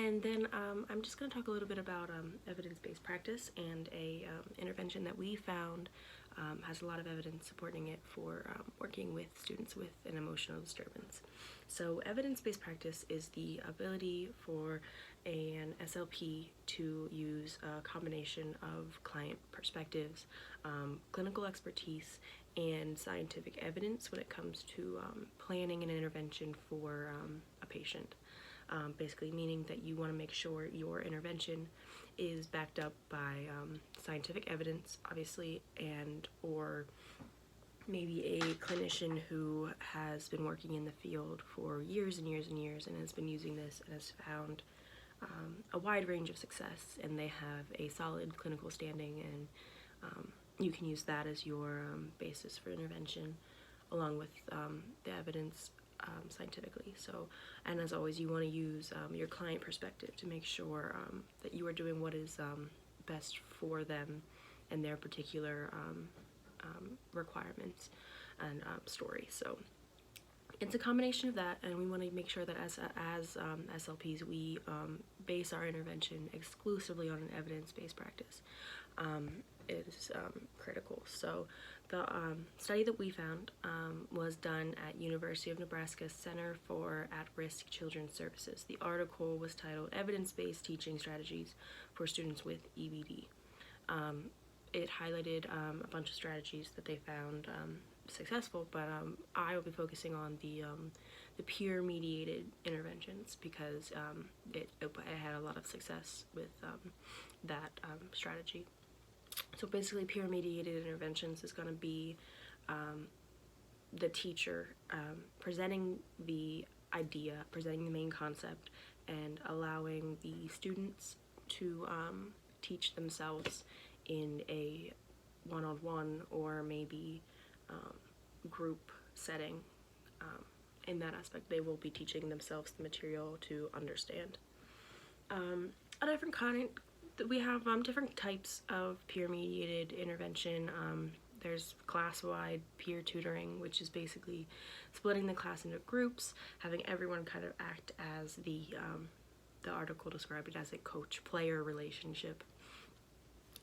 And then I'm just going to talk a little bit about evidence-based practice and a intervention that we found has a lot of evidence supporting it for working with students with an emotional disturbance. So evidence-based practice is the ability for an SLP to use a combination of client perspectives, clinical expertise, and scientific evidence when it comes to planning an intervention for a patient. Basically meaning that you want to make sure your intervention is backed up by scientific evidence, obviously, and or maybe a clinician who has been working in the field for years and years and years and has been using this and has found a wide range of success, and they have a solid clinical standing, and you can use that as your basis for intervention along with the evidence scientifically. So, and as always, you want to use your client perspective to make sure that you are doing what is best for them and their particular requirements and story. So it's a combination of that, and we want to make sure that as SLPs we base our intervention exclusively on an evidence-based practice. It is critical. So the study that we found was done at University of Nebraska Center for At-Risk Children's Services. The article was titled Evidence-Based Teaching Strategies for Students with EBD. It highlighted a bunch of strategies that they found successful, but I will be focusing on the peer-mediated interventions because it had a lot of success with that strategy. So basically, peer-mediated interventions is going to be the teacher presenting the idea, presenting the main concept, and allowing the students to teach themselves in a one-on-one or maybe group setting. In that aspect, they will be teaching themselves the material to understand. A different kind. We have different types of peer-mediated intervention. There's class-wide peer tutoring, which is basically splitting the class into groups, having everyone kind of act as the article described it as a coach-player relationship.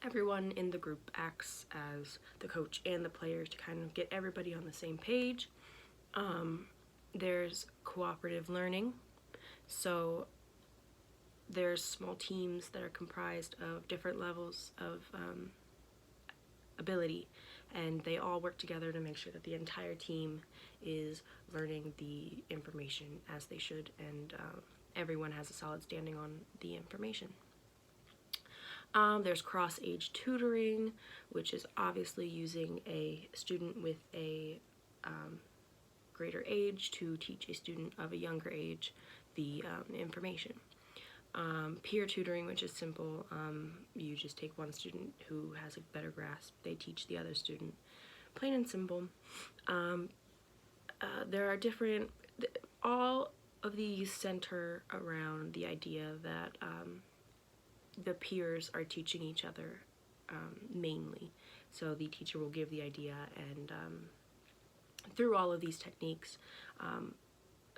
Everyone in the group acts as the coach and the players to kind of get everybody on the same page. There's cooperative learning. So there's small teams that are comprised of different levels of ability, and they all work together to make sure that the entire team is learning the information as they should, and everyone has a solid standing on the information. There's cross-age tutoring, which is obviously using a student with a greater age to teach a student of a younger age the information. Peer tutoring, which is simple. You just take one student who has a better grasp, they teach the other student, plain and simple. There are different, all of these center around the idea that the peers are teaching each other mainly. So the teacher will give the idea, and through all of these techniques,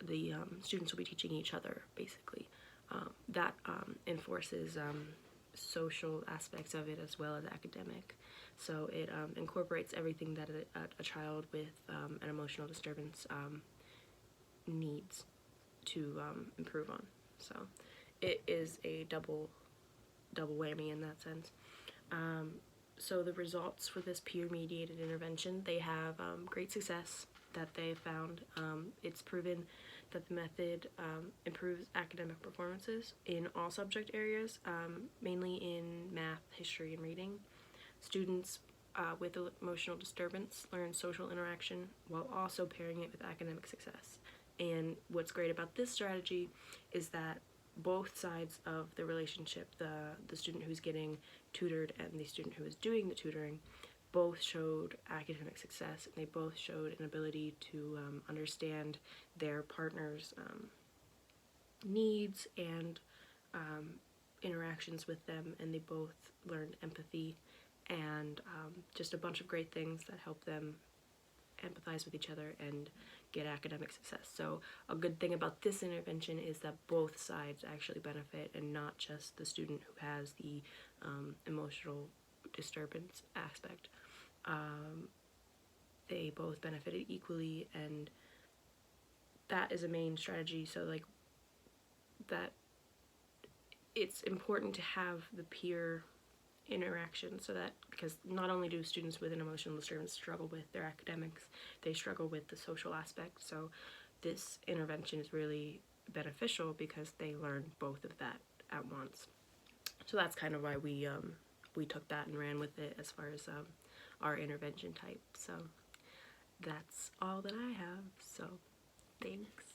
the students will be teaching each other, basically. That enforces social aspects of it as well as academic. So it incorporates everything that a child with an emotional disturbance needs to improve on. So it is a double whammy in that sense. So the results for this peer-mediated intervention, they have great success that they found. It's proven that the method improves academic performances in all subject areas, mainly in math, history, and reading. Students with emotional disturbance learn social interaction while also pairing it with academic success. And what's great about this strategy is that both sides of the relationship, the student who's getting tutored and the student who is doing the tutoring, both showed academic success, and they both showed an ability to understand their partner's needs and interactions with them, and they both learned empathy and just a bunch of great things that help them empathize with each other and get academic success. So a good thing about this intervention is that both sides actually benefit, and not just the student who has the emotional disturbance aspect. They both benefited equally, and that is a main strategy. So like that, it's important to have the peer interaction, so that, because not only do students with an emotional disturbance struggle with their academics, they struggle with the social aspect. So this intervention is really beneficial because they learn both of that at once. So that's kind of why we took that and ran with it as far as our intervention type. So that's all that I have. So thanks.